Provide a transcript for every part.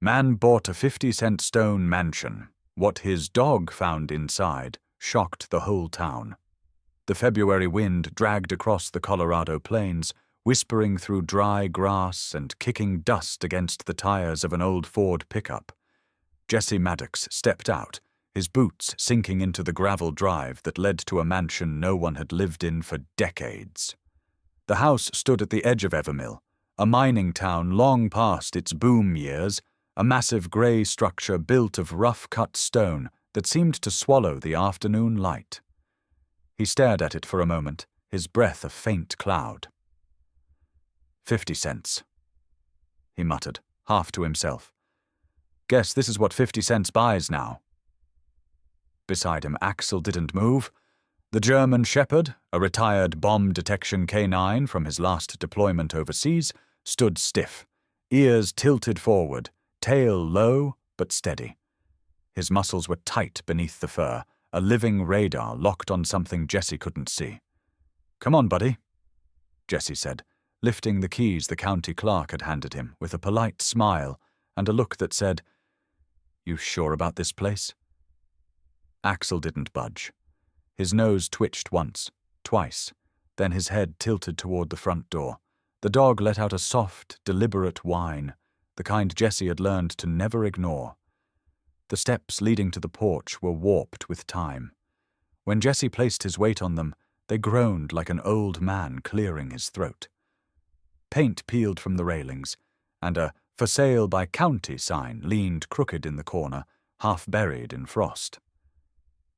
Man bought a 50-cent stone mansion. What his dog found inside shocked the whole town. The February wind dragged across the Colorado plains, whispering through dry grass and kicking dust against the tires of an old Ford pickup. Jesse Maddox stepped out, his boots sinking into the gravel drive that led to a mansion no one had lived in for decades. The house stood at the edge of Evermill, a mining town long past its boom years, a massive grey structure built of rough-cut stone that seemed to swallow the afternoon light. He stared at it for a moment, his breath a faint cloud. 50 cents, he muttered, half to himself. Guess this is what 50 cents buys now. Beside him, Axel didn't move. The German Shepherd, a retired bomb detection canine from his last deployment overseas, stood stiff, ears tilted forward, tail low but steady. His muscles were tight beneath the fur, a living radar locked on something Jesse couldn't see. Come on, buddy, Jesse said, lifting the keys the county clerk had handed him with a polite smile and a look that said, You sure about this place? Axel didn't budge. His nose twitched once, twice, then his head tilted toward the front door. The dog let out a soft, deliberate whine, the kind Jesse had learned to never ignore. The steps leading to the porch were warped with time. When Jesse placed his weight on them, they groaned like an old man clearing his throat. Paint peeled from the railings, and a "For Sale by County" sign leaned crooked in the corner, half buried in frost.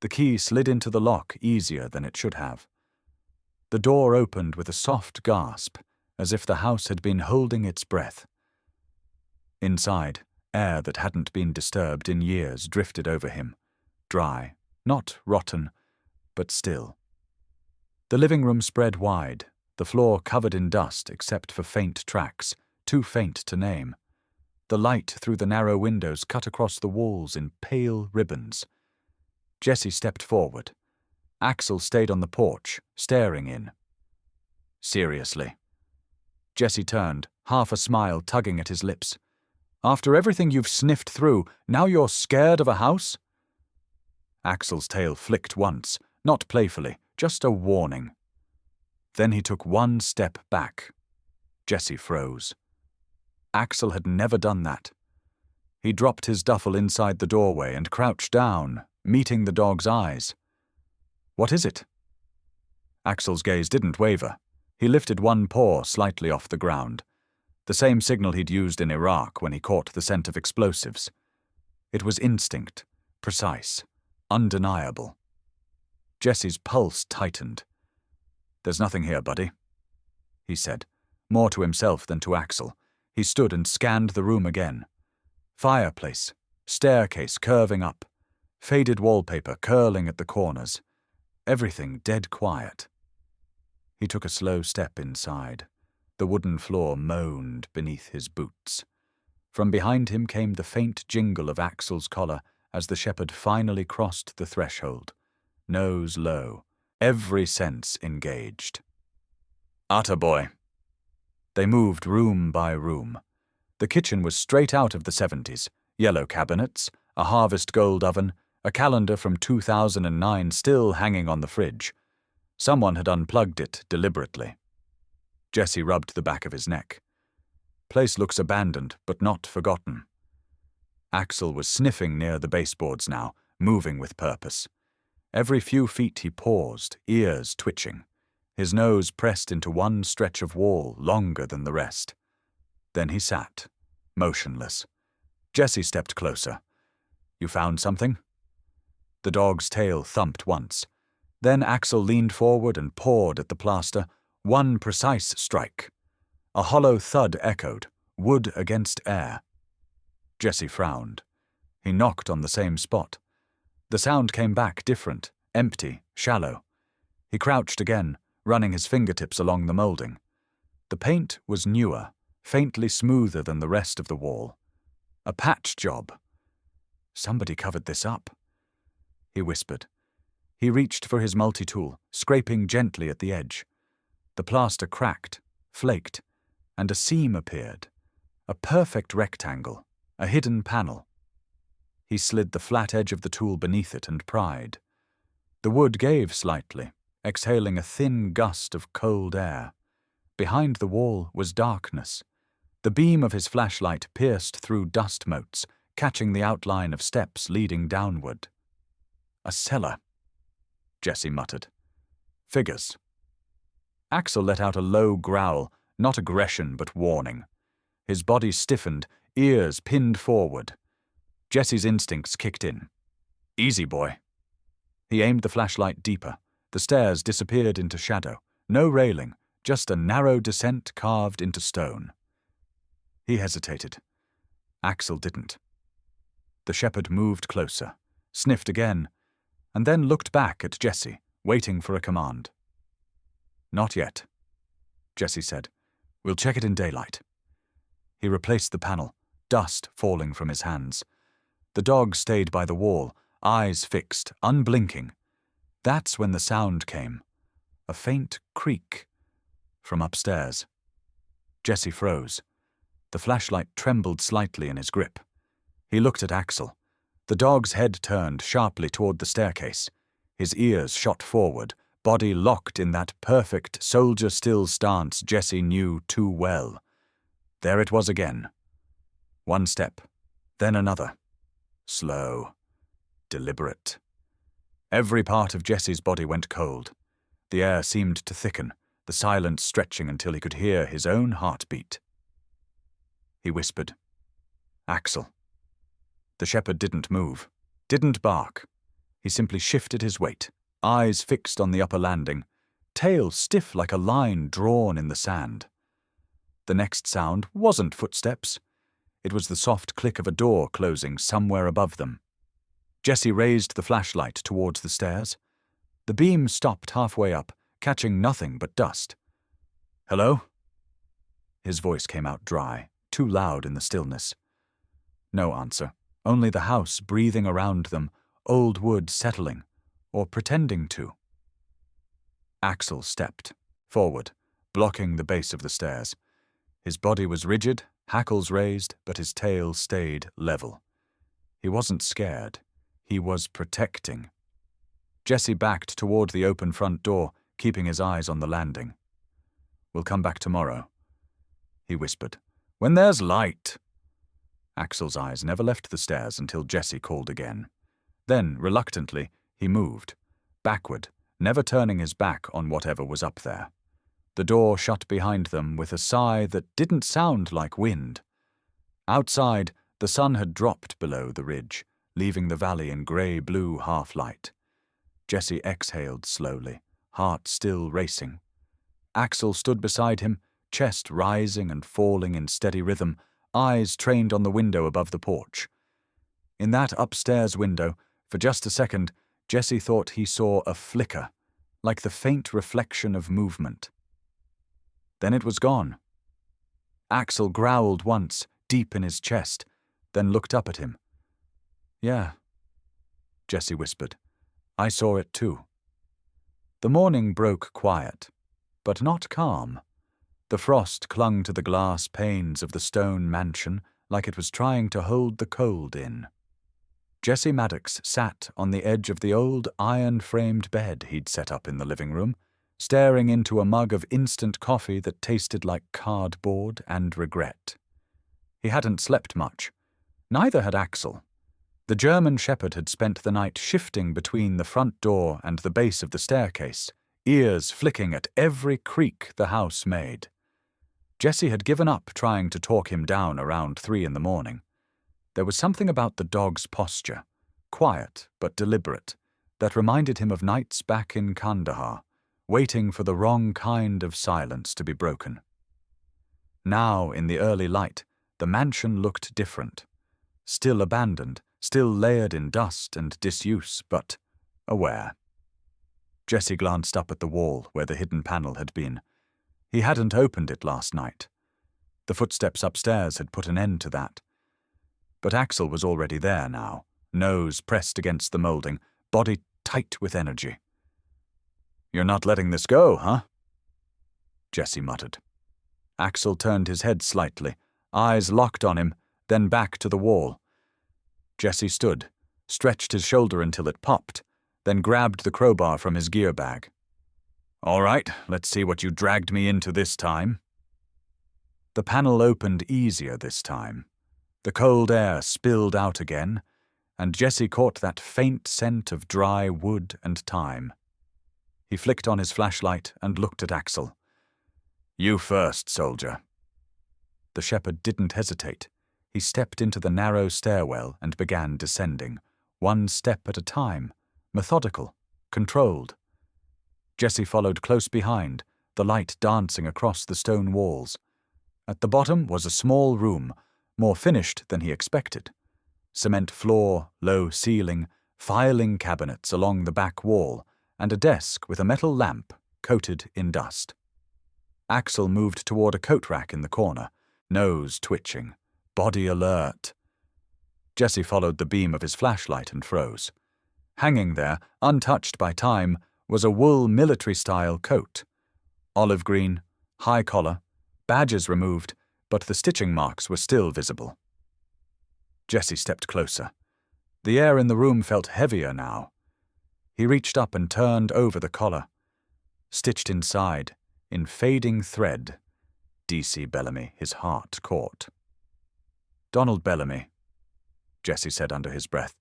The key slid into the lock easier than it should have. The door opened with a soft gasp, as if the house had been holding its breath. Inside, air that hadn't been disturbed in years drifted over him, dry, not rotten, but still. The living room spread wide, the floor covered in dust except for faint tracks, too faint to name. The light through the narrow windows cut across the walls in pale ribbons. Jesse stepped forward. Axel stayed on the porch, staring in. Seriously. Jesse turned, half a smile tugging at his lips. After everything you've sniffed through, now you're scared of a house? Axel's tail flicked once, not playfully, just a warning. Then he took one step back. Jesse froze. Axel had never done that. He dropped his duffel inside the doorway and crouched down, meeting the dog's eyes. What is it? Axel's gaze didn't waver. He lifted one paw slightly off the ground, the same signal he'd used in Iraq when he caught the scent of explosives. It was instinct, precise, undeniable. Jesse's pulse tightened. There's nothing here, buddy, he said, more to himself than to Axel. He stood and scanned the room again. Fireplace, staircase curving up, faded wallpaper curling at the corners, everything dead quiet. He took a slow step inside. The wooden floor moaned beneath his boots. From behind him came the faint jingle of Axel's collar as the shepherd finally crossed the threshold, nose low, every sense engaged. Attaboy. They moved room by room. The kitchen was straight out of the 70s, yellow cabinets, a harvest gold oven, a calendar from 2009 still hanging on the fridge. Someone had unplugged it deliberately. Jesse rubbed the back of his neck. Place looks abandoned, but not forgotten. Axel was sniffing near the baseboards now, moving with purpose. Every few feet he paused, ears twitching. His nose pressed into one stretch of wall longer than the rest. Then he sat, motionless. Jesse stepped closer. You found something? The dog's tail thumped once. Then Axel leaned forward and pawed at the plaster, one precise strike. A hollow thud echoed, wood against air. Jesse frowned. He knocked on the same spot. The sound came back different, empty, shallow. He crouched again, running his fingertips along the molding. The paint was newer, faintly smoother than the rest of the wall. A patch job. Somebody covered this up. He whispered. He reached for his multi-tool, scraping gently at the edge. The plaster cracked, flaked, and a seam appeared. A perfect rectangle, A hidden panel. He slid the flat edge of the tool beneath it and pried. The wood gave slightly, exhaling a thin gust of cold air. Behind the wall was darkness. The beam of his flashlight pierced through dust motes, catching the outline of steps leading downward. A cellar, Jesse muttered. Figures. Axel let out a low growl, not aggression but warning. His body stiffened, ears pinned forward. Jesse's instincts kicked in. Easy, boy. He aimed the flashlight deeper. The stairs disappeared into shadow. No railing, just a narrow descent carved into stone. He hesitated. Axel didn't. The shepherd moved closer, sniffed again, and then looked back at Jesse, waiting for a command. Not yet, Jesse said. We'll check it in daylight. He replaced the panel, dust falling from his hands. The dog stayed by the wall, eyes fixed, unblinking. That's when the sound came. A faint creak from upstairs. Jesse froze. The flashlight trembled slightly in his grip. He looked at Axel. The dog's head turned sharply toward the staircase. His ears shot forward, body locked in that perfect soldier-still stance Jesse knew too well. There it was again. One step, then another. Slow, deliberate. Every part of Jesse's body went cold. The air seemed to thicken, the silence stretching until he could hear his own heartbeat. He whispered, Axel. The shepherd didn't move, didn't bark. He simply shifted his weight, eyes fixed on the upper landing, tail stiff like a line drawn in the sand. The next sound wasn't footsteps. It was the soft click of a door closing somewhere above them. Jesse raised the flashlight towards the stairs. The beam stopped halfway up, catching nothing but dust. Hello? His voice came out dry, too loud in the stillness. No answer, only the house breathing around them, old wood settling, or pretending to. Axel stepped forward, blocking the base of the stairs. His body was rigid, hackles raised, but his tail stayed level. He wasn't scared. He was protecting. Jesse backed toward the open front door, keeping his eyes on the landing. We'll come back tomorrow, he whispered. When there's light. Axel's eyes never left the stairs until Jesse called again. Then, reluctantly, he moved, backward, never turning his back on whatever was up there. The door shut behind them with a sigh that didn't sound like wind. Outside, the sun had dropped below the ridge, leaving the valley in grey-blue half-light. Jesse exhaled slowly, heart still racing. Axel stood beside him, chest rising and falling in steady rhythm, eyes trained on the window above the porch. In that upstairs window, for just a second, Jesse thought he saw a flicker, like the faint reflection of movement. Then it was gone. Axel growled once, deep in his chest, then looked up at him. Yeah, Jesse whispered. I saw it too. The morning broke quiet, but not calm. The frost clung to the glass panes of the stone mansion like it was trying to hold the cold in. Jesse Maddox sat on the edge of the old iron-framed bed he'd set up in the living room, staring into a mug of instant coffee that tasted like cardboard and regret. He hadn't slept much. Neither had Axel. The German shepherd had spent the night shifting between the front door and the base of the staircase, ears flicking at every creak the house made. Jesse had given up trying to talk him down around 3 a.m. There was something about the dog's posture, quiet but deliberate, that reminded him of nights back in Kandahar, waiting for the wrong kind of silence to be broken. Now, in the early light, the mansion looked different. Still abandoned, still layered in dust and disuse, but aware. Jesse glanced up at the wall where the hidden panel had been. He hadn't opened it last night. The footsteps upstairs had put an end to that. But Axel was already there now, nose pressed against the molding, body tight with energy. You're not letting this go, huh? Jesse muttered. Axel turned his head slightly, eyes locked on him, then back to the wall. Jesse stood, stretched his shoulder until it popped, then grabbed the crowbar from his gear bag. "All right, let's see what you dragged me into this time." The panel opened easier this time. The cold air spilled out again, and Jesse caught that faint scent of dry wood and thyme. He flicked on his flashlight and looked at Axel. "You first, soldier." The shepherd didn't hesitate. He stepped into the narrow stairwell and began descending, one step at a time, methodical, controlled. Jesse followed close behind, the light dancing across the stone walls. At the bottom was a small room, more finished than he expected. Cement floor, low ceiling, filing cabinets along the back wall, and a desk with a metal lamp coated in dust. Axel moved toward a coat rack in the corner, nose twitching, body alert. Jesse followed the beam of his flashlight and froze. Hanging there, untouched by time, was a wool military-style coat. Olive green, high collar, badges removed, but the stitching marks were still visible. Jesse stepped closer. The air in the room felt heavier now. He reached up and turned over the collar. Stitched inside, in fading thread, D.C. Bellamy, his heart caught. "Donald Bellamy," Jesse said under his breath.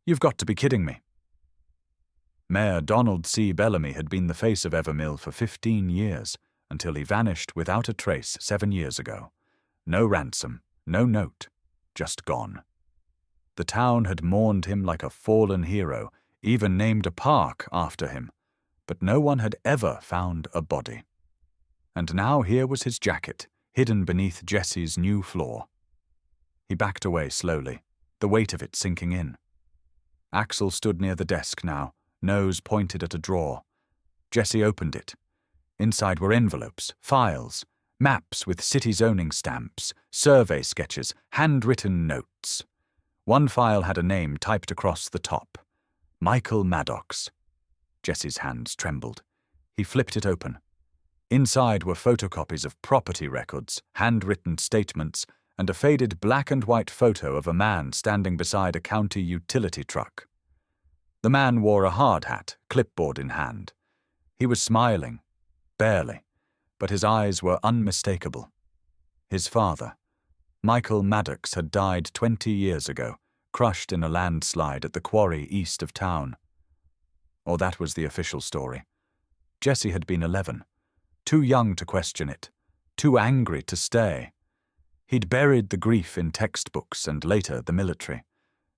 "You've got to be kidding me." Mayor Donald C. Bellamy had been the face of Evermill for 15 years, until he vanished without a trace 7 years ago. No ransom, no note, just gone. The town had mourned him like a fallen hero, even named a park after him, but no one had ever found a body. And now here was his jacket, hidden beneath Jesse's new floor. He backed away slowly, the weight of it sinking in. Axel stood near the desk now, nose pointed at a drawer. Jesse opened it. Inside were envelopes, files, maps with city zoning stamps, survey sketches, handwritten notes. One file had a name typed across the top. Michael Maddox. Jesse's hands trembled. He flipped it open. Inside were photocopies of property records, handwritten statements, and a faded black and white photo of a man standing beside a county utility truck. The man wore a hard hat, clipboard in hand. He was smiling, barely, but his eyes were unmistakable. His father, Michael Maddox, had died 20 years ago, crushed in a landslide at the quarry east of town. Or that was the official story. Jesse had been 11, too young to question it, too angry to stay. He'd buried the grief in textbooks and later the military,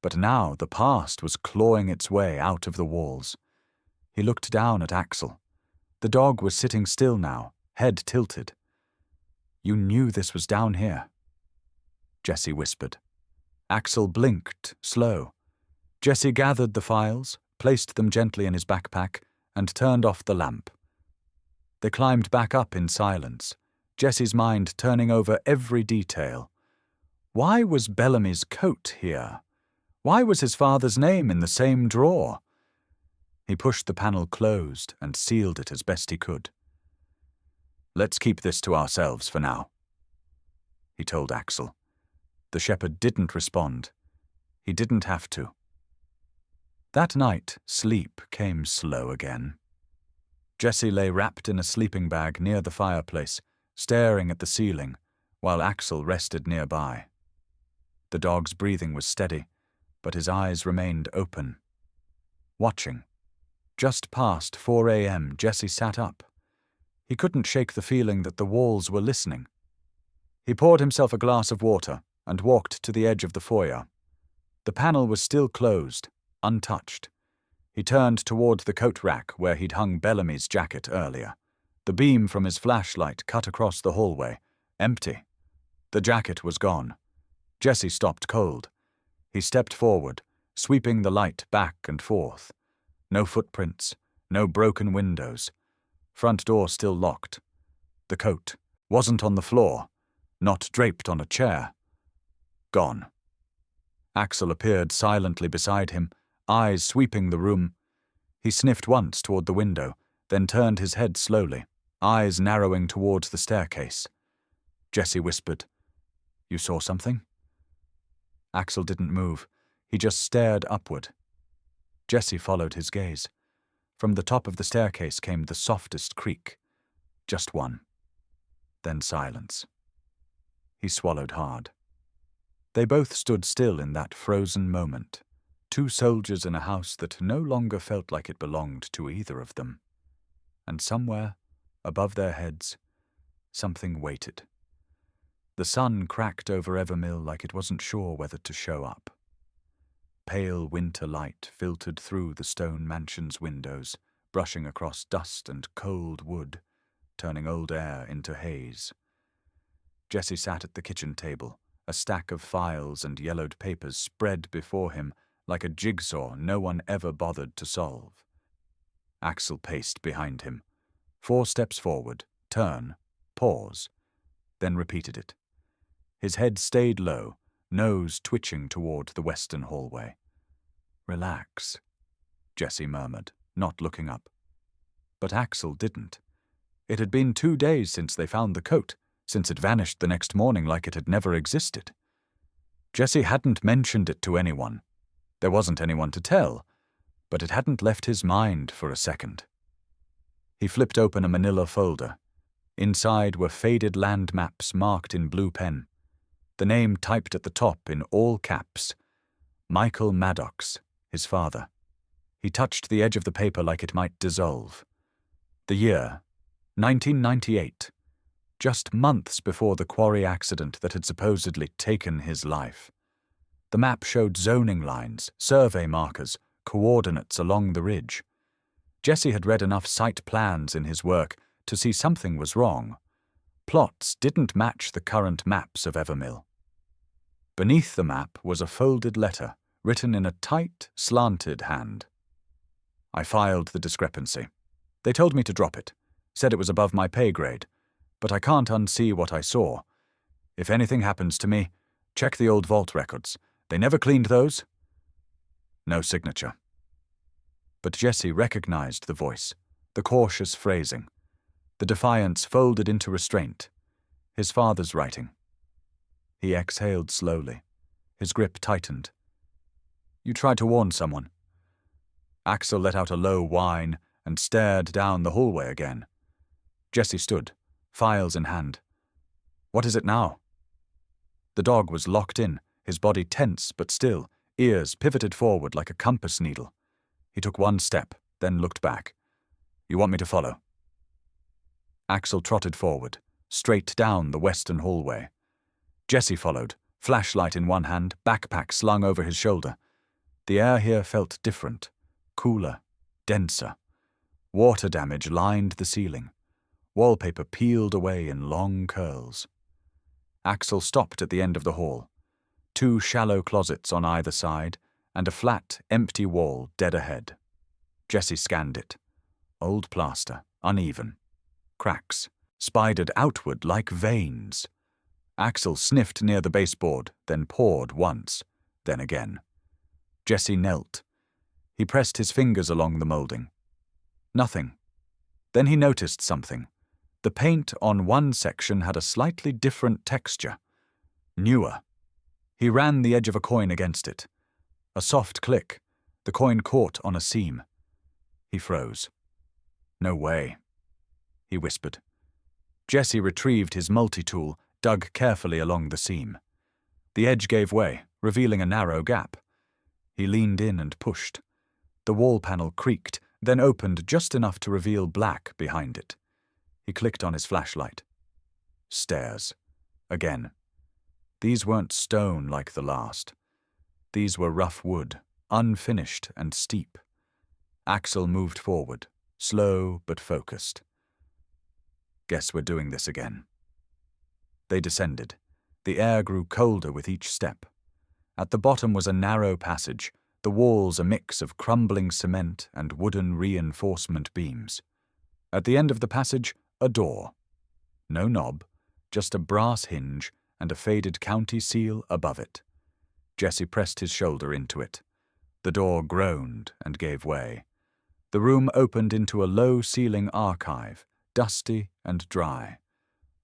but now the past was clawing its way out of the walls. He looked down at Axel. The dog was sitting still now, head tilted. "You knew this was down here?" Jesse whispered. Axel blinked, slow. Jesse gathered the files, placed them gently in his backpack, and turned off the lamp. They climbed back up in silence, Jesse's mind turning over every detail. Why was Bellamy's coat here? Why was his father's name in the same drawer? He pushed the panel closed and sealed it as best he could. "Let's keep this to ourselves for now," he told Axel. The shepherd didn't respond. He didn't have to. That night, sleep came slow again. Jesse lay wrapped in a sleeping bag near the fireplace, staring at the ceiling, while Axel rested nearby. The dog's breathing was steady, but his eyes remained open. Watching. Just past 4 a.m., Jesse sat up. He couldn't shake the feeling that the walls were listening. He poured himself a glass of water and walked to the edge of the foyer. The panel was still closed, untouched. He turned toward the coat rack where he'd hung Bellamy's jacket earlier. The beam from his flashlight cut across the hallway, empty. The jacket was gone. Jesse stopped cold. He stepped forward, sweeping the light back and forth. No footprints, no broken windows. Front door still locked. The coat wasn't on the floor, not draped on a chair. Gone. Axel appeared silently beside him, eyes sweeping the room. He sniffed once toward the window, then turned his head slowly, eyes narrowing towards the staircase. Jesse whispered, "You saw something?" Axel didn't move. He just stared upward. Jesse followed his gaze. From the top of the staircase came the softest creak. Just one. Then silence. He swallowed hard. They both stood still in that frozen moment, two soldiers in a house that no longer felt like it belonged to either of them. And somewhere, above their heads, something waited. The sun cracked over Evermill like it wasn't sure whether to show up. Pale winter light filtered through the stone mansion's windows, brushing across dust and cold wood, turning old air into haze. Jesse sat at the kitchen table, a stack of files and yellowed papers spread before him like a jigsaw no one ever bothered to solve. Axel paced behind him. 4 steps forward, turn, pause, then repeated it. His head stayed low, nose twitching toward the western hallway. "Relax," Jesse murmured, not looking up. But Axel didn't. It had been 2 days since they found the coat, since it vanished the next morning like it had never existed. Jesse hadn't mentioned it to anyone. There wasn't anyone to tell, but it hadn't left his mind for a second. He flipped open a manila folder. Inside were faded land maps marked in blue pen. The name typed at the top in all caps. Michael Maddox, his father. He touched the edge of the paper like it might dissolve. The year, 1998. Just months before the quarry accident that had supposedly taken his life. The map showed zoning lines, survey markers, coordinates along the ridge. Jesse had read enough site plans in his work to see something was wrong. Plots didn't match the current maps of Evermill. Beneath the map was a folded letter, written in a tight, slanted hand. I filed the discrepancy. They told me to drop it, said it was above my pay grade, but I can't unsee what I saw. If anything happens to me, check the old vault records. They never cleaned those. No signature. But Jesse recognized the voice, the cautious phrasing, the defiance folded into restraint. His father's writing. He exhaled slowly. His grip tightened. "You tried to warn someone." Axel let out a low whine and stared down the hallway again. Jesse stood, files in hand. "What is it now?" The dog was locked in, his body tense but still, ears pivoted forward like a compass needle. He took 1 step, then looked back. "You want me to follow?" Axel trotted forward, straight down the western hallway. Jesse followed, flashlight in one hand, backpack slung over his shoulder. The air here felt different, cooler, denser. Water damage lined the ceiling. Wallpaper peeled away in long curls. Axel stopped at the end of the hall. 2 shallow closets on either side, and a flat, empty wall dead ahead. Jesse scanned it. Old plaster, uneven. Cracks, spidered outward like veins. Axel sniffed near the baseboard, then pawed once, then again. Jesse knelt. He pressed his fingers along the molding. Nothing. Then he noticed something. The paint on one section had a slightly different texture. Newer. He ran the edge of a coin against it. A soft click. The coin caught on a seam. He froze. "No way," he whispered. Jesse retrieved his multi-tool, dug carefully along the seam. The edge gave way, revealing a narrow gap. He leaned in and pushed. The wall panel creaked, then opened just enough to reveal black behind it. He clicked on his flashlight. Stairs. Again. These weren't stone like the last. These were rough wood, unfinished and steep. Axel moved forward, slow but focused. "Guess we're doing this again." They descended. The air grew colder with each step. At the bottom was a narrow passage, the walls a mix of crumbling cement and wooden reinforcement beams. At the end of the passage, a door. No knob, just a brass hinge and a faded county seal above it. Jesse pressed his shoulder into it. The door groaned and gave way. The room opened into a low-ceiling archive, dusty and dry.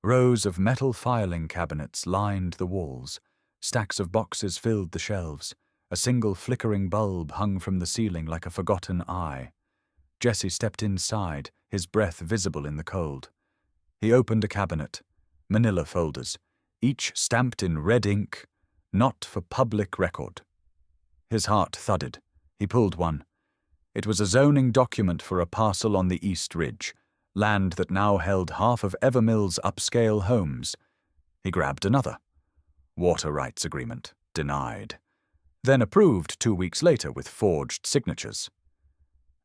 Rows of metal filing cabinets lined the walls, Stacks of boxes filled the shelves. A single flickering bulb hung from the ceiling like a forgotten eye. Jesse stepped inside, his breath visible in the cold. He opened a cabinet. Manila folders, each stamped in red ink, "Not for public record." His heart thudded. He pulled one. It was a zoning document for a parcel on the East Ridge, land that now held half of Evermill's upscale homes. He grabbed another. Water rights agreement, denied. Then approved 2 weeks later with forged signatures.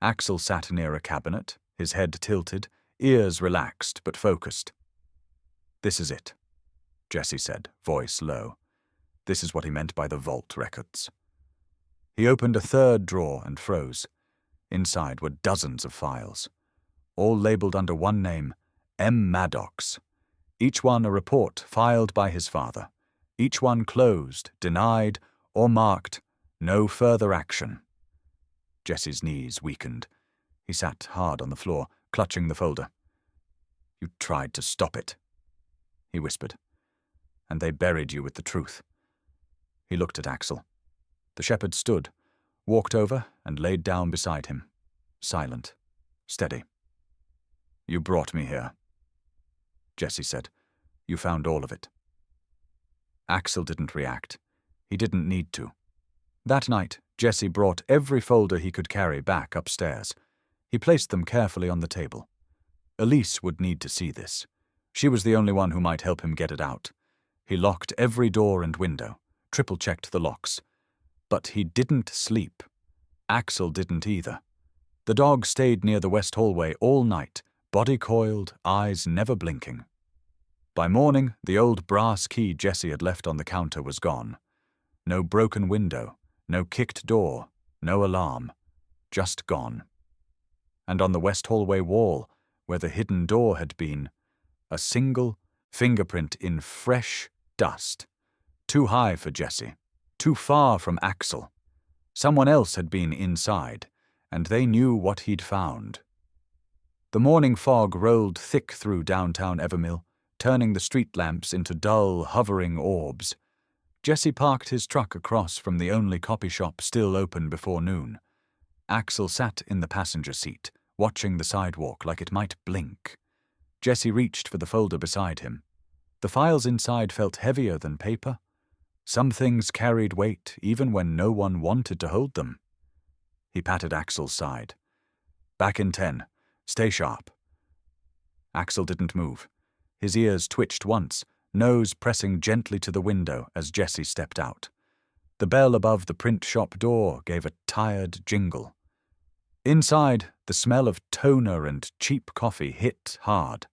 Axel sat near a cabinet, his head tilted, ears relaxed but focused. "This is it," Jesse said, voice low. This is what he meant by the vault records. He opened a third drawer and froze. Inside were dozens of files, all labeled under one name, M. Maddox. Each one a report filed by his father. Each one closed, denied, or marked, "No further action." Jesse's knees weakened. He sat hard on the floor, clutching the folder. "You tried to stop it," he whispered. "And they buried you with the truth." He looked at Axel. The shepherd stood, walked over, and laid down beside him, silent, steady. "You brought me here," Jesse said. "You found all of it." Axel didn't react. He didn't need to. That night, Jesse brought every folder he could carry back upstairs. He placed them carefully on the table. Elise would need to see this. She was the only one who might help him get it out. He locked every door and window, triple-checked the locks. But he didn't sleep. Axel didn't either. The dog stayed near the west hallway all night, body coiled, eyes never blinking. By morning, the old brass key Jesse had left on the counter was gone. No broken window, no kicked door, no alarm. Just gone. And on the west hallway wall, where the hidden door had been, a single fingerprint in fresh dust. Too high for Jesse, too far from Axel. Someone else had been inside, and they knew what he'd found. The morning fog rolled thick through downtown Evermill, turning the street lamps into dull, hovering orbs. Jesse parked his truck across from the only copy shop still open before noon. Axel sat in the passenger seat, watching the sidewalk like it might blink. Jesse reached for the folder beside him. The files inside felt heavier than paper. Some things carried weight even when no one wanted to hold them. He patted Axel's side. "Back in 10. Stay sharp." Axel didn't move. His ears twitched once, nose pressing gently to the window as Jesse stepped out. The bell above the print shop door gave a tired jingle. Inside, the smell of toner and cheap coffee hit hard.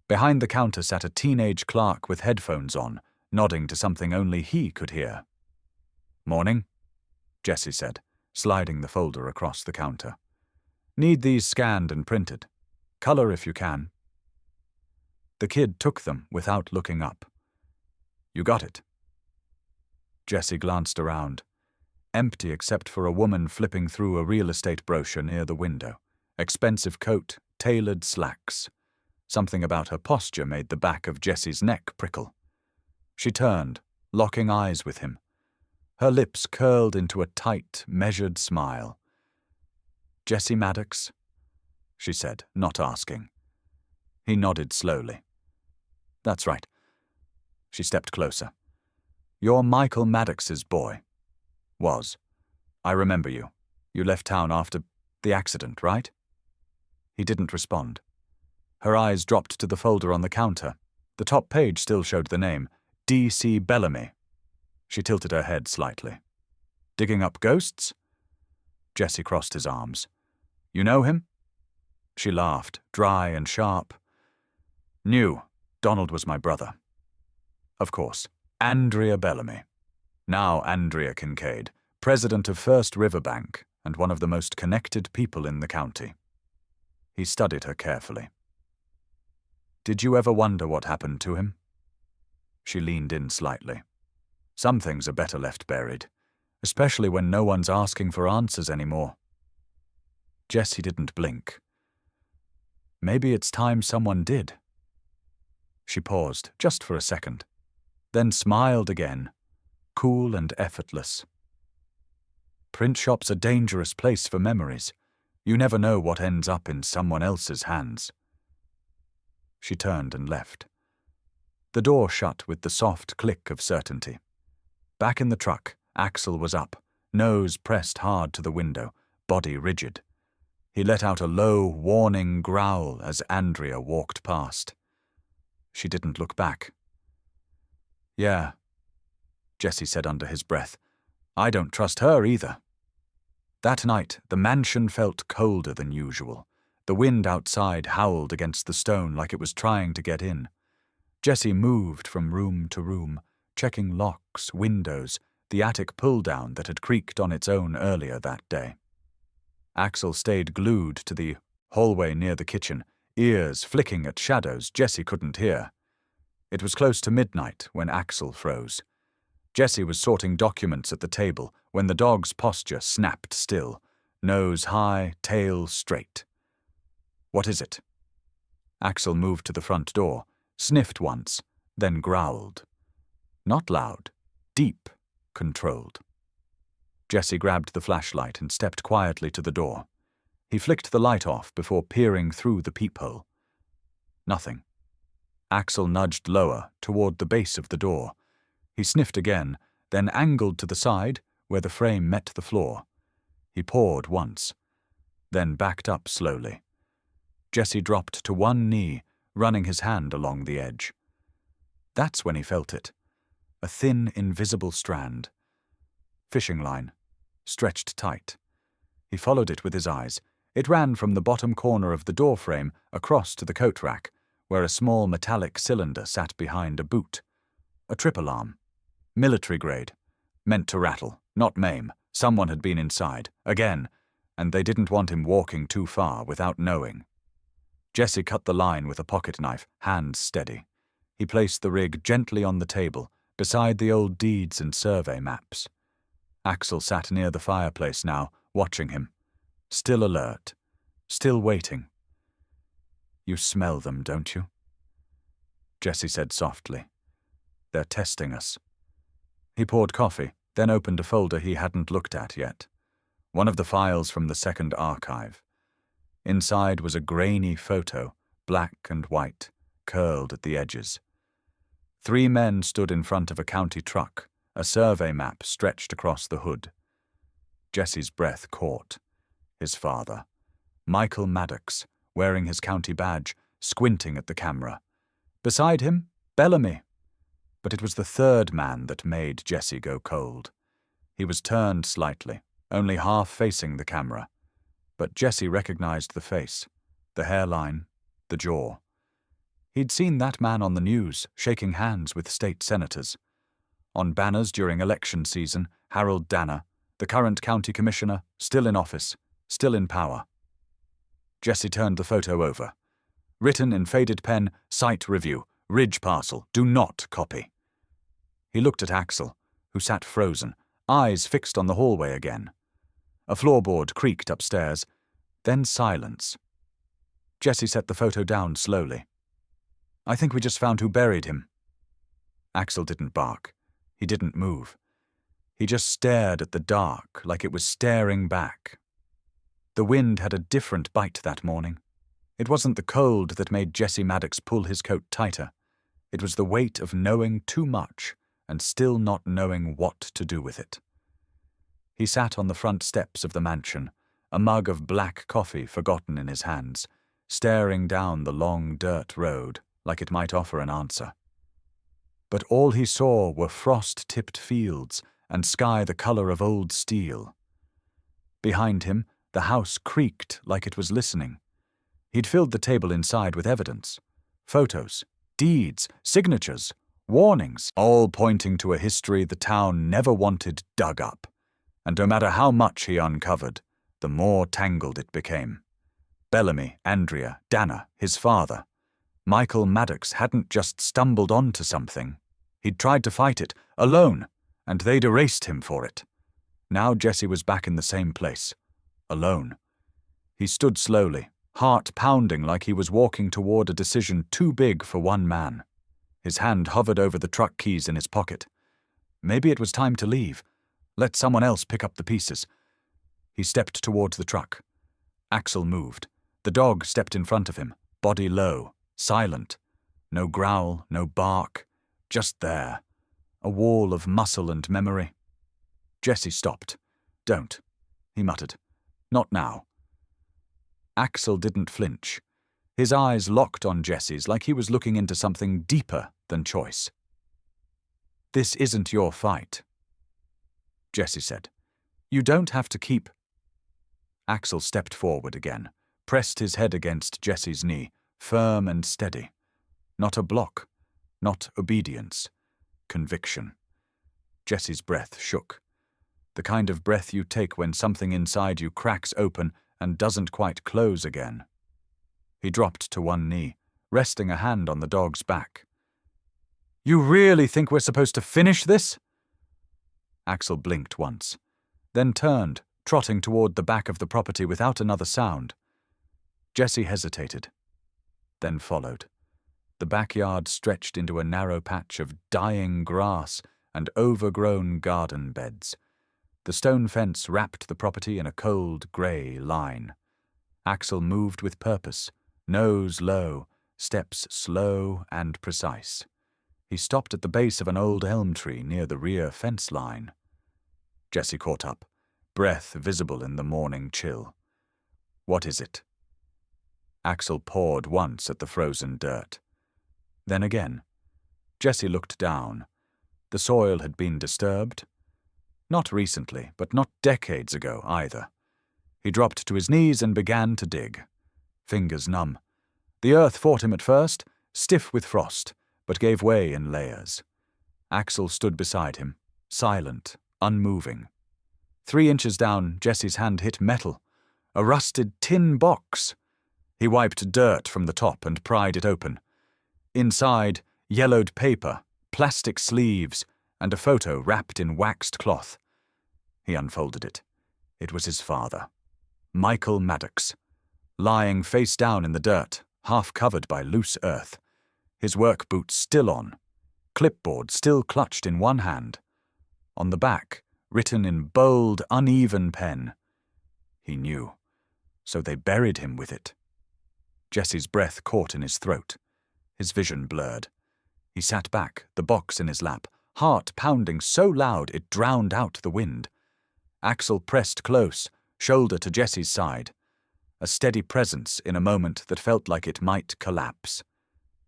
Behind the counter sat a teenage clerk with headphones on, nodding to something only he could hear. "Morning," Jesse said, sliding the folder across the counter. "Need these scanned and printed. Color if you can." The kid took them without looking up. "You got it." Jesse glanced around. Empty except for a woman flipping through a real estate brochure near the window. Expensive coat, tailored slacks. Something about her posture made the back of Jesse's neck prickle. She turned, locking eyes with him. Her lips curled into a tight, measured smile. "Jesse Maddox?" she said, not asking. He nodded slowly. "That's right." She stepped closer. "You're Michael Maddox's boy." "Was. I remember you. You left town after the accident, right?" He didn't respond. Her eyes dropped to the folder on the counter. The top page still showed the name, D.C. Bellamy. She tilted her head slightly. "Digging up ghosts?" Jesse crossed his arms. "You know him?" She laughed, dry and sharp. "Knew. Donald was my brother." "Of course. Andrea Bellamy. Now Andrea Kincaid, president of First River Bank and one of the most connected people in the county." He studied her carefully. "Did you ever wonder what happened to him?" She leaned in slightly. "Some things are better left buried, especially when no one's asking for answers anymore." Jesse didn't blink. "Maybe it's time someone did." She paused, just for a second, then smiled again. cool and effortless. Print shop's a dangerous place for memories. You never know what ends up in someone else's hands. She turned and left. The door shut with the soft click of certainty. Back in the truck, Axel was up, nose pressed hard to the window, body rigid. He let out a low, warning growl as Andrea walked past. She didn't look back. "Yeah," Jesse said under his breath. "I don't trust her either." That night, the mansion felt colder than usual. The wind outside howled against the stone like it was trying to get in. Jesse moved from room to room, checking locks, windows, the attic pull-down that had creaked on its own earlier that day. Axel stayed glued to the hallway near the kitchen, ears flicking at shadows Jesse couldn't hear. It was close to midnight when Axel froze. Jesse was sorting documents at the table when the dog's posture snapped still, nose high, tail straight. "What is it?" Axel moved to the front door, sniffed once, then growled. Not loud, deep, controlled. Jesse grabbed the flashlight and stepped quietly to the door. He flicked the light off before peering through the peephole. Nothing. Axel nudged lower, toward the base of the door. He sniffed again, then angled to the side, where the frame met the floor. He pawed once, then backed up slowly. Jesse dropped to one knee, running his hand along the edge. That's when he felt it. A thin, invisible strand. Fishing line, stretched tight. He followed it with his eyes. It ran from the bottom corner of the door frame across to the coat rack, where a small metallic cylinder sat behind a boot. A trip alarm. Military grade. Meant to rattle, not maim. Someone had been inside, again, and they didn't want him walking too far without knowing. Jesse cut the line with a pocket knife, hands steady. He placed the rig gently on the table, beside the old deeds and survey maps. Axel sat near the fireplace now, watching him. Still alert. Still waiting. "You smell them, don't you?" Jesse said softly. "They're testing us." He poured coffee, then opened a folder he hadn't looked at yet. One of the files from the second archive. Inside was a grainy photo, black and white, curled at the edges. 3 men stood in front of a county truck, a survey map stretched across the hood. Jesse's breath caught. His father. Michael Maddox, wearing his county badge, squinting at the camera. Beside him, Bellamy. But it was the third man that made Jesse go cold. He was turned slightly, only half facing the camera. But Jesse recognized the face, the hairline, the jaw. He'd seen that man on the news, shaking hands with state senators. On banners during election season, Harold Danner, the current county commissioner, still in office, still in power. Jesse turned the photo over. Written in faded pen, site review, ridge parcel, do not copy. He looked at Axel, who sat frozen, eyes fixed on the hallway again. A floorboard creaked upstairs, then silence. Jesse set the photo down slowly. "I think we just found who buried him." Axel didn't bark. He didn't move. He just stared at the dark like it was staring back. The wind had a different bite that morning. It wasn't the cold that made Jesse Maddox pull his coat tighter. It was the weight of knowing too much and still not knowing what to do with it. He sat on the front steps of the mansion, a mug of black coffee forgotten in his hands, staring down the long dirt road like it might offer an answer. But all he saw were frost-tipped fields and sky the color of old steel. Behind him, the house creaked like it was listening. He'd filled the table inside with evidence. Photos, deeds, signatures, warnings, all pointing to a history the town never wanted dug up. And no matter how much he uncovered, the more tangled it became. Bellamy, Andrea, Danner, his father. Michael Maddox hadn't just stumbled onto something. He'd tried to fight it, alone, and they'd erased him for it. Now Jesse was back in the same place, alone. He stood slowly, heart pounding like he was walking toward a decision too big for one man. His hand hovered over the truck keys in his pocket. Maybe it was time to leave. Let someone else pick up the pieces. He stepped towards the truck. Axel moved. The dog stepped in front of him, body low, silent. No growl, no bark, just there. A wall of muscle and memory. Jesse stopped. "Don't," he muttered. "Not now." Axel didn't flinch. His eyes locked on Jesse's like he was looking into something deeper than choice. "This isn't your fight," Jesse said. "You don't have to keep—" Axel stepped forward again, pressed his head against Jesse's knee, firm and steady. Not a block, not obedience. Conviction. Jesse's breath shook. The kind of breath you take when something inside you cracks open and doesn't quite close again. He dropped to one knee, resting a hand on the dog's back. "You really think we're supposed to finish this?" Axel blinked once, then turned, trotting toward the back of the property without another sound. Jesse hesitated, then followed. The backyard stretched into a narrow patch of dying grass and overgrown garden beds. The stone fence wrapped the property in a cold, grey line. Axel moved with purpose, nose low, steps slow and precise. He stopped at the base of an old elm tree near the rear fence line. Jesse caught up, breath visible in the morning chill. "What is it?" Axel pawed once at the frozen dirt. Then again. Jesse looked down. The soil had been disturbed. Not recently, but not decades ago either. He dropped to his knees and began to dig. Fingers numb. The earth fought him at first, stiff with frost, but gave way in layers. Axel stood beside him, silent, unmoving. 3 inches down, Jesse's hand hit metal. A rusted tin box. He wiped dirt from the top and pried it open. Inside, yellowed paper, plastic sleeves, and a photo wrapped in waxed cloth. He unfolded it. It was his father, Michael Maddox, lying face down in the dirt, half covered by loose earth. His work boots still on, clipboard still clutched in one hand. On the back, written in bold, uneven pen. He knew, so they buried him with it. Jesse's breath caught in his throat. His vision blurred. He sat back, the box in his lap, heart pounding so loud it drowned out the wind. Axel pressed close, shoulder to Jesse's side. A steady presence in a moment that felt like it might collapse.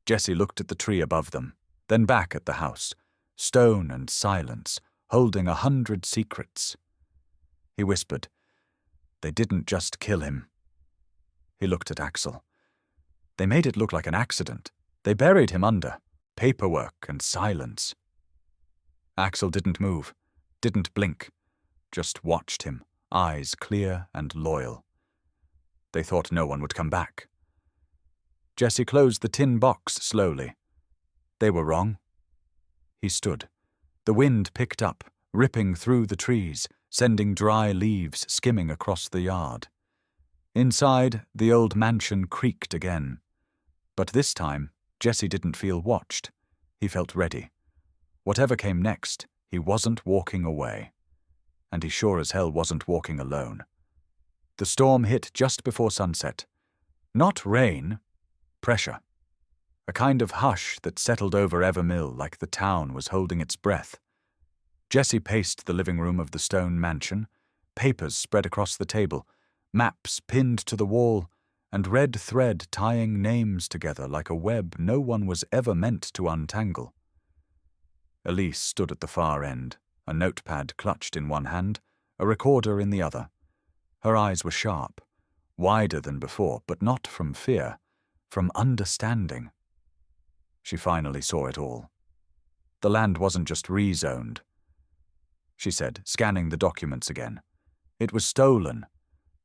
Jesse looked at the tree above them, then back at the house, stone and silence, holding 100 secrets. He whispered, "They didn't just kill him." He looked at Axel. "They made it look like an accident. They buried him under paperwork and silence." Axel didn't move, didn't blink, just watched him, eyes clear and loyal. They thought no one would come back. Jesse closed the tin box slowly. They were wrong. He stood. The wind picked up, ripping through the trees, sending dry leaves skimming across the yard. Inside, the old mansion creaked again. But this time, Jesse didn't feel watched. He felt ready. Whatever came next, he wasn't walking away. And he sure as hell wasn't walking alone. The storm hit just before sunset. Not rain, pressure. A kind of hush that settled over Evermill like the town was holding its breath. Jesse paced the living room of the stone mansion, papers spread across the table, maps pinned to the wall, and red thread tying names together like a web no one was ever meant to untangle. Elise stood at the far end, a notepad clutched in one hand, a recorder in the other. Her eyes were sharp, wider than before, but not from fear, from understanding. She finally saw it all. The land wasn't just rezoned, she said, scanning the documents again. It was stolen.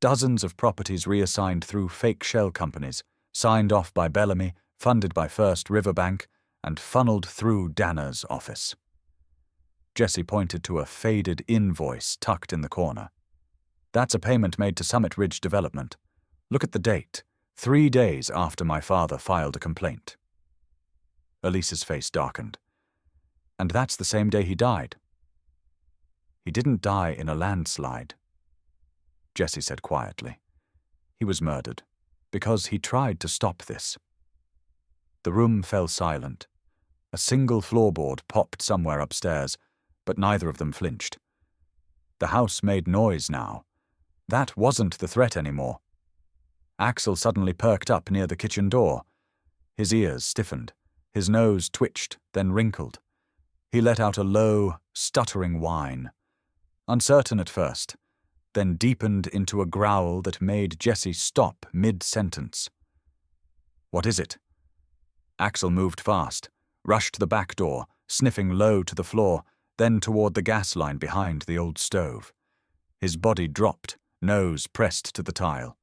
Dozens of properties reassigned through fake shell companies, signed off by Bellamy, funded by First Riverbank, and funneled through Danner's office. Jesse pointed to a faded invoice tucked in the corner. "That's a payment made to Summit Ridge Development. Look at the date, 3 days after my father filed a complaint." Elise's face darkened. "And that's the same day he died." He didn't die in a landslide, Jessie said quietly. He was murdered, because he tried to stop this. The room fell silent. A single floorboard popped somewhere upstairs, but neither of them flinched. The house made noise now. That wasn't the threat anymore. Axel suddenly perked up near the kitchen door. His ears stiffened. His nose twitched, then wrinkled. He let out a low, stuttering whine. Uncertain at first, then deepened into a growl that made Jessie stop mid-sentence. "What is it?" Axel moved fast, rushed the back door, sniffing low to the floor, then toward the gas line behind the old stove. His body dropped, nose pressed to the tile.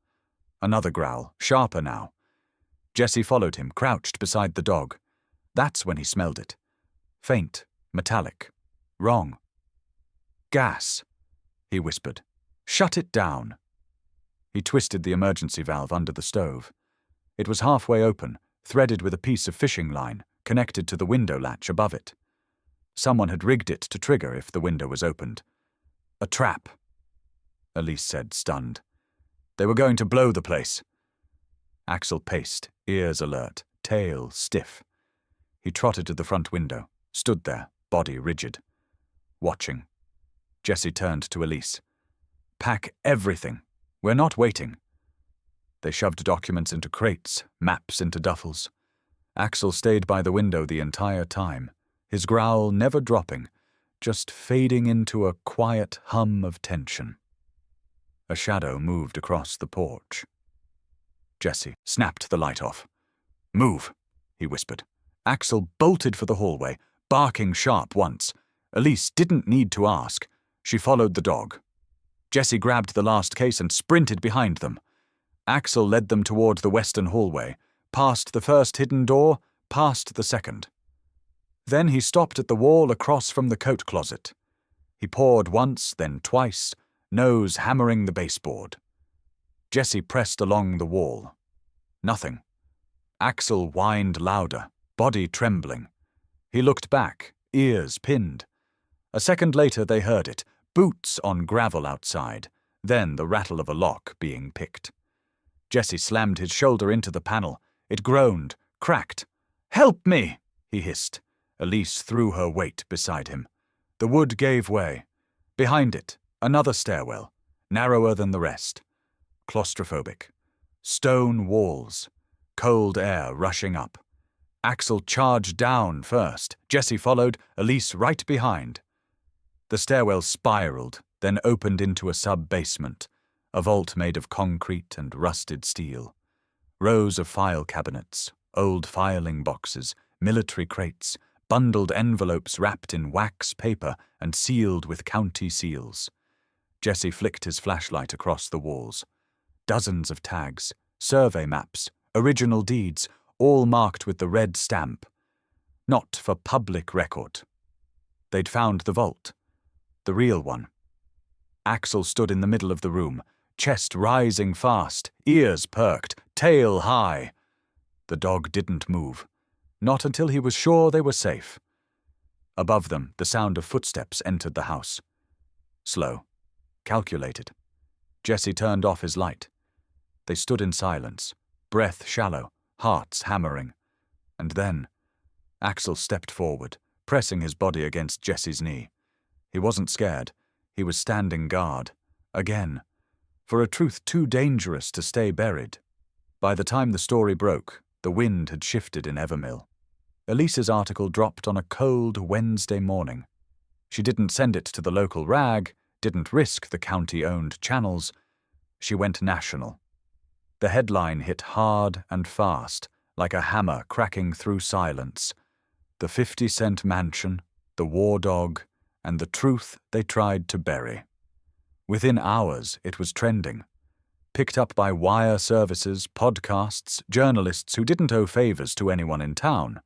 Another growl, sharper now. Jessie followed him, crouched beside the dog. That's when he smelled it. Faint, metallic. Wrong. "Gas," he whispered. "Shut it down." He twisted the emergency valve under the stove. It was halfway open, threaded with a piece of fishing line, connected to the window latch above it. Someone had rigged it to trigger if the window was opened. "A trap," Elise said, stunned. "They were going to blow the place." Axel paced, ears alert, tail stiff. He trotted to the front window, stood there, body rigid. Watching. Jessie turned to Elise. "Pack everything. We're not waiting." They shoved documents into crates, maps into duffels. Axel stayed by the window the entire time, his growl never dropping, just fading into a quiet hum of tension. A shadow moved across the porch. Jessie snapped the light off. "Move," he whispered. Axel bolted for the hallway, barking sharp once. Elise didn't need to ask. She followed the dog. Jessie grabbed the last case and sprinted behind them. Axel led them toward the western hallway, past the first hidden door, past the second. Then he stopped at the wall across from the coat closet. He pawed once, then twice, nose hammering the baseboard. Jessie pressed along the wall. Nothing. Axel whined louder, body trembling. He looked back, ears pinned. A second later they heard it, boots on gravel outside, then the rattle of a lock being picked. Jessie slammed his shoulder into the panel. It groaned, cracked. "Help me!" he hissed. Elise threw her weight beside him. The wood gave way. Behind it, another stairwell, narrower than the rest. Claustrophobic. Stone walls. Cold air rushing up. Axel charged down first. Jessie followed, Elise right behind. The stairwell spiraled, then opened into a sub-basement, a vault made of concrete and rusted steel. Rows of file cabinets, old filing boxes, military crates, bundled envelopes wrapped in wax paper and sealed with county seals. Jessie flicked his flashlight across the walls. Dozens of tags, survey maps, original deeds, all marked with the red stamp. Not for public record. They'd found the vault. The real one. Axel stood in the middle of the room, chest rising fast, ears perked, tail high. The dog didn't move. Not until he was sure they were safe. Above them, the sound of footsteps entered the house. Slow. Calculated. Jessie turned off his light. They stood in silence, breath shallow, hearts hammering. And then, Axel stepped forward, pressing his body against Jessie's knee. He wasn't scared. He was standing guard. Again. For a truth too dangerous to stay buried. By the time the story broke, the wind had shifted in Evermill. Elise's article dropped on a cold Wednesday morning. She didn't send it to the local rag, didn't risk the county-owned channels. She went national. The headline hit hard and fast, like a hammer cracking through silence. The 50-cent mansion, the war dog, and the truth they tried to bury. Within hours, it was trending. Picked up by wire services, podcasts, journalists who didn't owe favors to anyone in town.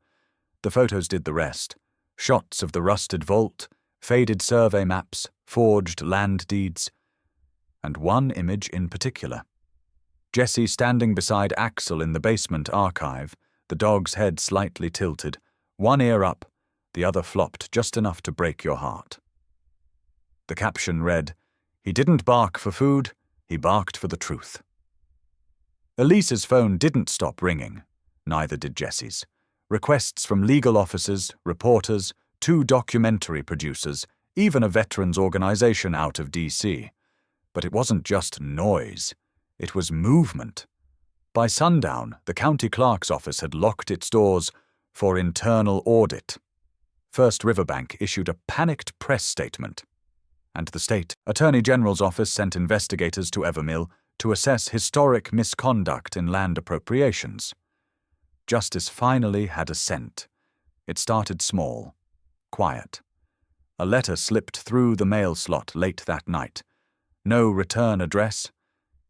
The photos did the rest. Shots of the rusted vault, faded survey maps, forged land deeds. And one image in particular. Jessie standing beside Axel in the basement archive, the dog's head slightly tilted, one ear up, the other flopped just enough to break your heart. The caption read, "He didn't bark for food, he barked for the truth." Elise's phone didn't stop ringing. Neither did Jesse's. Requests from legal officers, reporters, 2 documentary producers, even a veterans organization out of D.C. But it wasn't just noise. It was movement. By sundown, the county clerk's office had locked its doors for internal audit. First Riverbank issued a panicked press statement, and the state attorney general's office sent investigators to Evermill to assess historic misconduct in land appropriations. Justice finally had a scent. It started small, quiet. A letter slipped through the mail slot late that night. No return address.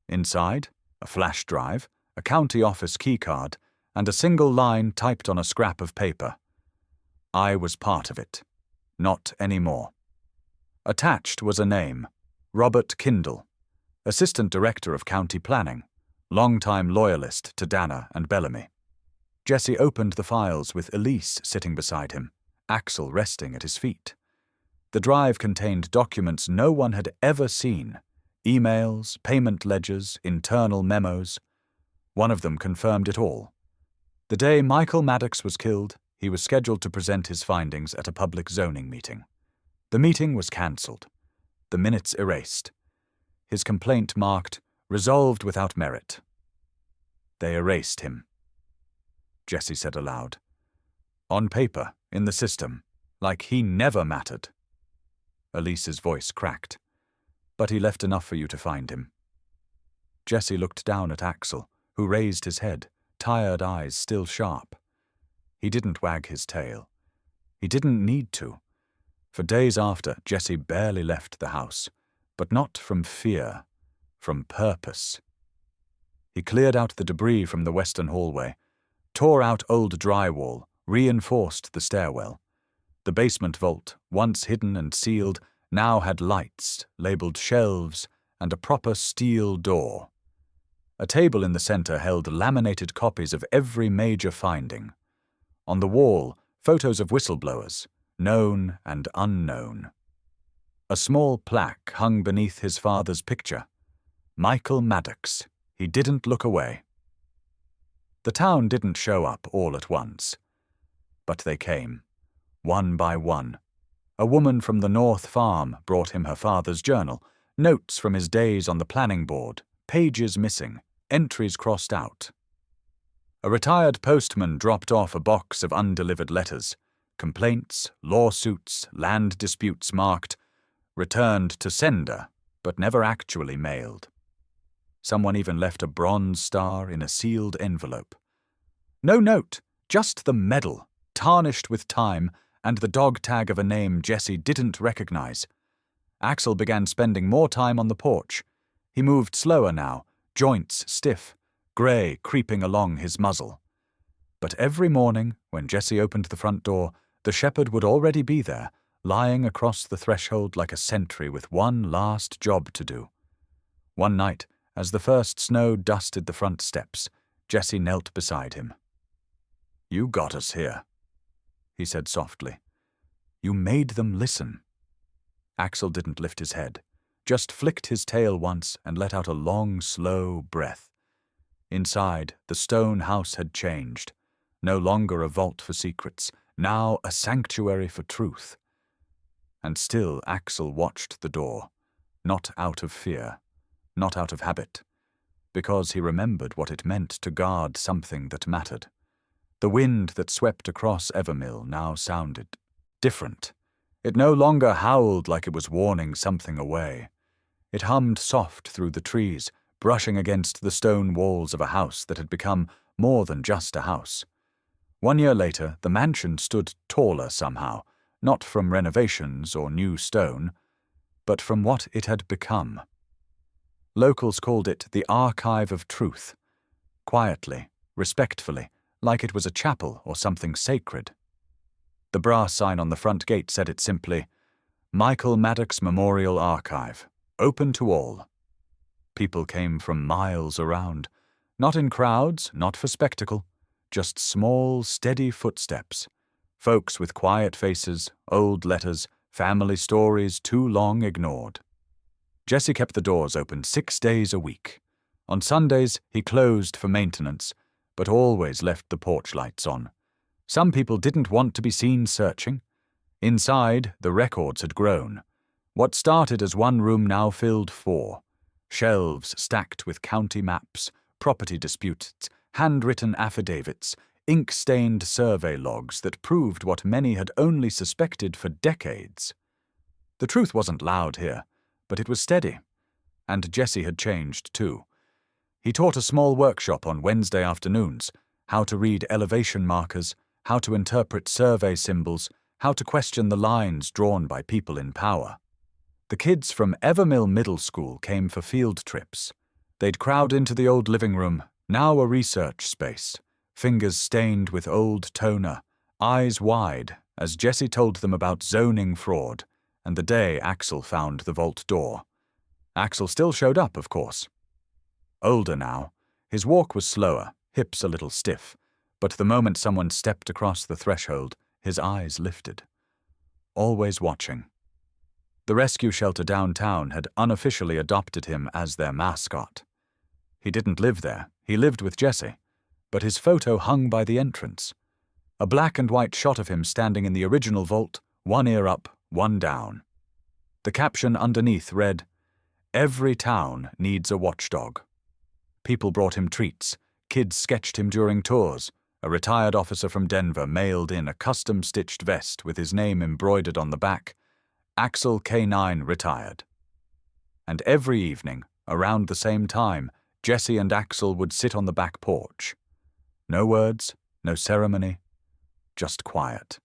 Inside, a flash drive, a county office keycard, and a single line typed on a scrap of paper. I was part of it. Not anymore. Attached was a name, Robert Kindle, Assistant Director of County Planning, longtime loyalist to Dana and Bellamy. Jesse opened the files with Elise sitting beside him, Axel resting at his feet. The drive contained documents no one had ever seen, emails, payment ledgers, internal memos. One of them confirmed it all. The day Michael Maddox was killed, he was scheduled to present his findings at a public zoning meeting. The meeting was cancelled. The minutes erased. His complaint marked, resolved without merit. They erased him. Jesse said aloud. On paper, in the system, like he never mattered. Elise's voice cracked. But he left enough for you to find him. Jesse looked down at Axel, who raised his head, tired eyes still sharp. He didn't wag his tail. He didn't need to. For days after, Jesse barely left the house, but not from fear, from purpose. He cleared out the debris from the western hallway, tore out old drywall, reinforced the stairwell. The basement vault, once hidden and sealed, now had lights, labeled shelves, and a proper steel door. A table in the center held laminated copies of every major finding. On the wall, photos of whistleblowers, known and unknown. A small plaque hung beneath his father's picture. Michael Maddox. He didn't look away. The town didn't show up all at once. But they came, one by one. A woman from the North Farm brought him her father's journal, notes from his days on the planning board, pages missing, entries crossed out. A retired postman dropped off a box of undelivered letters, complaints, lawsuits, land disputes marked, returned to sender, but never actually mailed. Someone even left a bronze star in a sealed envelope. No note, just the medal, tarnished with time, and the dog tag of a name Jesse didn't recognize. Axel began spending more time on the porch. He moved slower now, joints stiff, grey creeping along his muzzle. But every morning, when Jesse opened the front door, the shepherd would already be there, lying across the threshold like a sentry with one last job to do. One night, as the first snow dusted the front steps, Jesse knelt beside him. "You got us here," he said softly. "You made them listen." Axel didn't lift his head, just flicked his tail once and let out a long, slow breath. Inside, the stone house had changed. No longer a vault for secrets, now a sanctuary for truth. And still Axel watched the door, not out of fear, not out of habit, because he remembered what it meant to guard something that mattered. The wind that swept across Evermill now sounded different. It no longer howled like it was warning something away. It hummed soft through the trees, brushing against the stone walls of a house that had become more than just a house. 1 year later, the mansion stood taller somehow, not from renovations or new stone, but from what it had become. Locals called it the Archive of Truth, quietly, respectfully, like it was a chapel or something sacred. The brass sign on the front gate said it simply, Michael Maddox Memorial Archive, open to all. People came from miles around, not in crowds, not for spectacle, just small, steady footsteps, folks with quiet faces, old letters, family stories too long ignored. Jesse kept the doors open 6 days a week. On Sundays, he closed for maintenance, but always left the porch lights on. Some people didn't want to be seen searching. Inside, the records had grown. What started as one room now filled 4. Shelves stacked with county maps, property disputes, handwritten affidavits, ink-stained survey logs that proved what many had only suspected for decades. The truth wasn't loud here, but it was steady. And Jesse had changed, too. He taught a small workshop on Wednesday afternoons, how to read elevation markers, how to interpret survey symbols, how to question the lines drawn by people in power. The kids from Evermill Middle School came for field trips. They'd crowd into the old living room, now a research space, fingers stained with old toner, eyes wide, as Jesse told them about zoning fraud and the day Axel found the vault door. Axel still showed up, of course. Older now, his walk was slower, hips a little stiff, but the moment someone stepped across the threshold, his eyes lifted. Always watching. The rescue shelter downtown had unofficially adopted him as their mascot. He didn't live there, he lived with Jesse, but his photo hung by the entrance. A black and white shot of him standing in the original vault, one ear up, one down. The caption underneath read, "Every town needs a watchdog." People brought him treats, kids sketched him during tours. A retired officer from Denver mailed in a custom-stitched vest with his name embroidered on the back, Axel K9 retired. And every evening, around the same time, Jesse and Axel would sit on the back porch. No words, no ceremony, just quiet.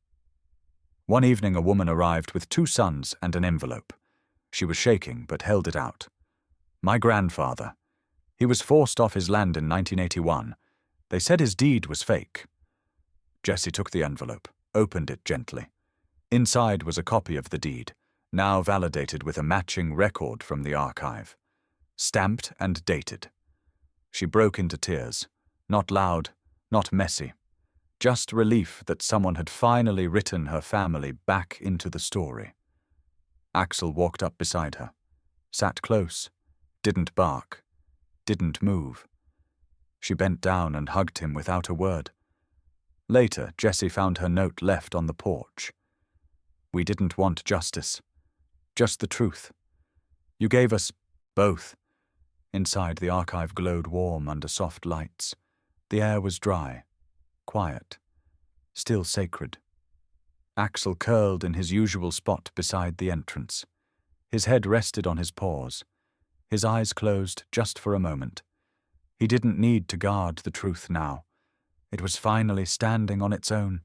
One evening a woman arrived with 2 sons and an envelope. She was shaking but held it out. My grandfather. He was forced off his land in 1981. They said his deed was fake. Jesse took the envelope, opened it gently. Inside was a copy of the deed, now validated with a matching record from the archive. Stamped and dated. She broke into tears. Not loud, not messy. Just relief that someone had finally written her family back into the story. Axel walked up beside her. Sat close. Didn't bark. Didn't move. She bent down and hugged him without a word. Later, Jesse found her note left on the porch. We didn't want justice. Just the truth. You gave us both. Inside, the archive glowed warm under soft lights. The air was dry, quiet, still sacred. Axel curled in his usual spot beside the entrance. His head rested on his paws. His eyes closed just for a moment. He didn't need to guard the truth now. It was finally standing on its own.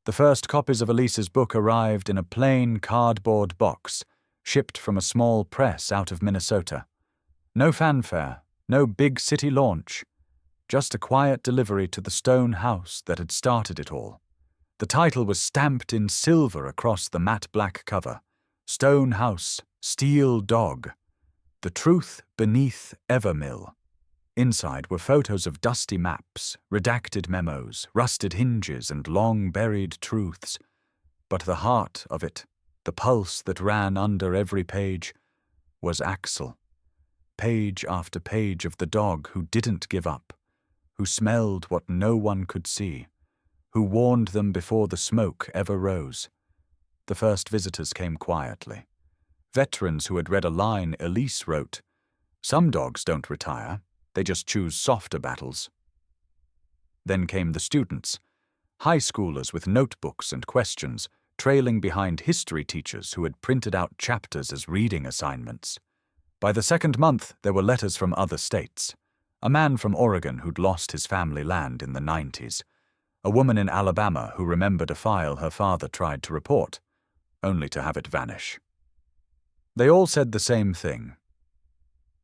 The first copies of Elise's book arrived in a plain cardboard box, shipped from a small press out of Minnesota. No fanfare, no big city launch, just a quiet delivery to the stone house that had started it all. The title was stamped in silver across the matte black cover. Stone House, Steel Dog. The Truth Beneath Evermill. Inside were photos of dusty maps, redacted memos, rusted hinges, and long-buried truths. But the heart of it, the pulse that ran under every page, was Axel. Page after page of the dog who didn't give up, who smelled what no one could see, who warned them before the smoke ever rose. The first visitors came quietly. Veterans who had read a line Elise wrote, "Some dogs don't retire, they just choose softer battles." Then came the students, high schoolers with notebooks and questions, trailing behind history teachers who had printed out chapters as reading assignments. By the second month, there were letters from other states. A man from Oregon who'd lost his family land in the 90s. A woman in Alabama who remembered a file her father tried to report, only to have it vanish. They all said the same thing.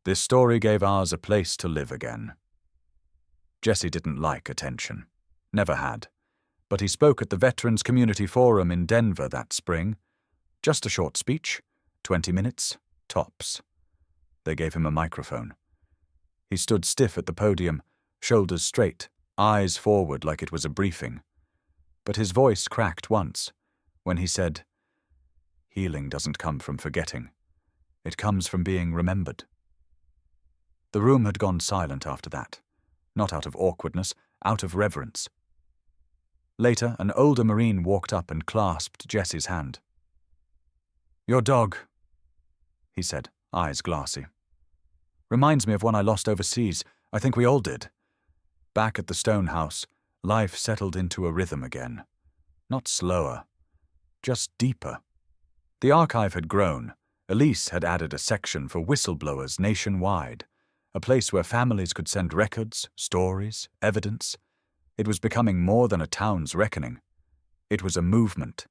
This story gave ours a place to live again. Jesse didn't like attention. Never had. But he spoke at the Veterans Community Forum in Denver that spring. Just a short speech, 20 minutes, tops. They gave him a microphone. He stood stiff at the podium, shoulders straight, eyes forward like it was a briefing. But his voice cracked once, when he said, Healing doesn't come from forgetting. It comes from being remembered. The room had gone silent after that, not out of awkwardness, out of reverence. Later, an older Marine walked up and clasped Jesse's hand. "Your dog," he said, eyes glassy. "Reminds me of one I lost overseas. I think we all did." Back at the stone house, life settled into a rhythm again. Not slower, just deeper. The archive had grown. Elise had added a section for whistleblowers nationwide, a place where families could send records, stories, evidence. It was becoming more than a town's reckoning. It was a movement.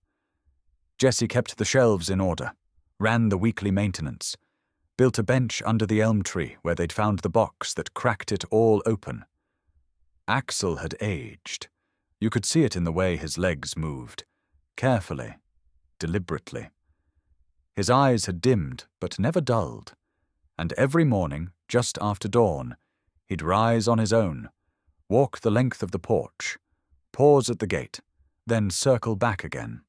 Jesse kept the shelves in order, ran the weekly maintenance, built a bench under the elm tree where they'd found the box that cracked it all open. Axel had aged. You could see it in the way his legs moved, carefully, deliberately. His eyes had dimmed but never dulled, and every morning, just after dawn, he'd rise on his own, walk the length of the porch, pause at the gate, then circle back again.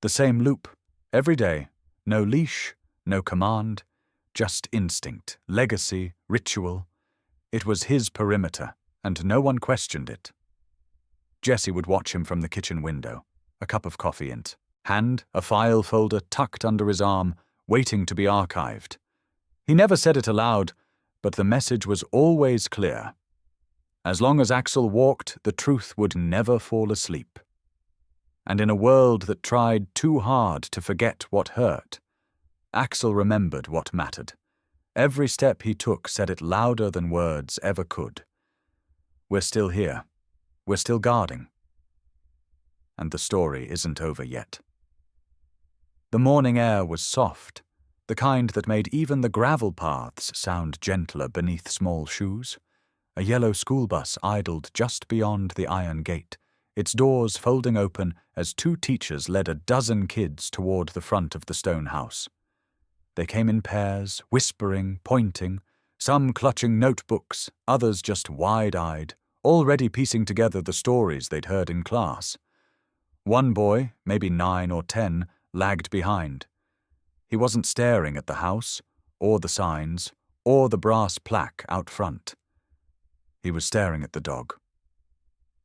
The same loop, every day, no leash, no command, just instinct, legacy, ritual. It was his perimeter, and no one questioned it. Jesse would watch him from the kitchen window, a cup of coffee in hand, a file folder tucked under his arm, waiting to be archived. He never said it aloud, but the message was always clear. As long as Axel walked, the truth would never fall asleep. And in a world that tried too hard to forget what hurt, Axel remembered what mattered. Every step he took said it louder than words ever could. We're still here. We're still guarding. And the story isn't over yet. The morning air was soft, the kind that made even the gravel paths sound gentler beneath small shoes. A yellow school bus idled just beyond the iron gate, its doors folding open as two teachers led a dozen kids toward the front of the stone house. They came in pairs, whispering, pointing, some clutching notebooks, others just wide-eyed, already piecing together the stories they'd heard in class. One boy, maybe 9 or 10, lagged behind. He wasn't staring at the house, or the signs, or the brass plaque out front. He was staring at the dog.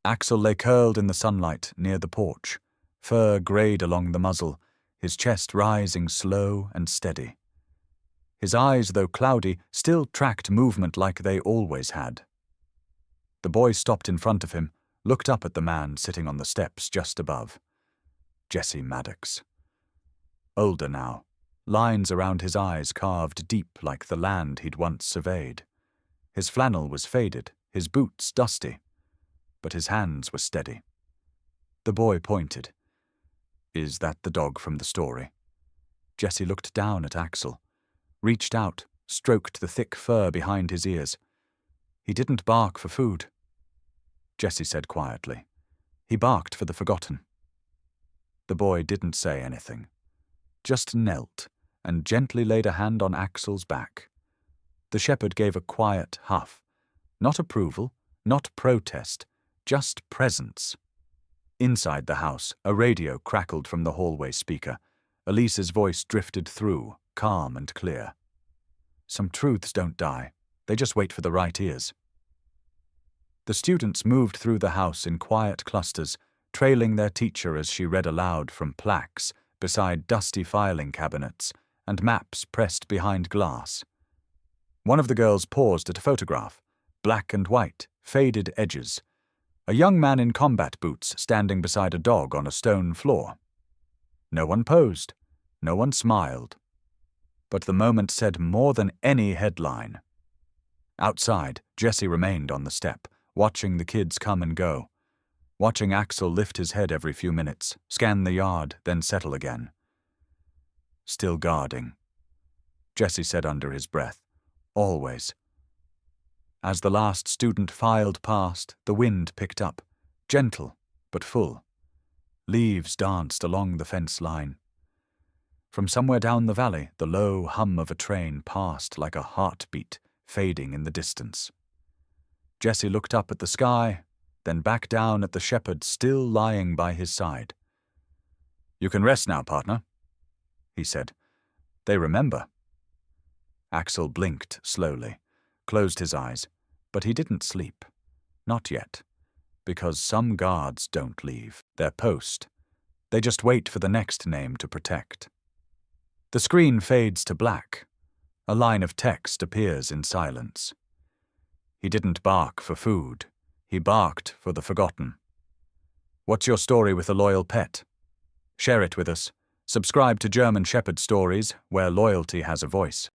Axel lay curled in the sunlight near the porch, fur greyed along the muzzle, his chest rising slow and steady. His eyes, though cloudy, still tracked movement like they always had. The boy stopped in front of him, looked up at the man sitting on the steps just above. Jesse Maddox. Older now, lines around his eyes carved deep like the land he'd once surveyed. His flannel was faded, his boots dusty, but his hands were steady. The boy pointed. "Is that the dog from the story?" Jesse looked down at Axel, reached out, stroked the thick fur behind his ears. "He didn't bark for food," Jesse said quietly. "He barked for the forgotten." The boy didn't say anything, just knelt and gently laid a hand on Axel's back. The shepherd gave a quiet huff, not approval, not protest, just presence. Inside the house, a radio crackled from the hallway speaker. Elise's voice drifted through, calm and clear. "Some truths don't die. They just wait for the right ears." The students moved through the house in quiet clusters, trailing their teacher as she read aloud from plaques beside dusty filing cabinets and maps pressed behind glass. One of the girls paused at a photograph, black and white, faded edges. A young man in combat boots standing beside a dog on a stone floor. No one posed, no one smiled. But the moment said more than any headline. Outside, Jesse remained on the step, watching the kids come and go, watching Axel lift his head every few minutes, scan the yard, then settle again. "Still guarding," Jesse said under his breath. "Always." As the last student filed past, the wind picked up, gentle but full. Leaves danced along the fence line. From somewhere down the valley, the low hum of a train passed like a heartbeat, fading in the distance. Jesse looked up at the sky, then back down at the shepherd still lying by his side. "You can rest now, partner." he said. They remember. Axel blinked slowly, closed his eyes, but he didn't sleep. Not yet. Because some guards don't leave their post. They just wait for the next name to protect. The screen fades to black. A line of text appears in silence. He didn't bark for food. He barked for the forgotten. What's your story with a loyal pet? Share it with us. Subscribe to German Shepherd Stories, where loyalty has a voice.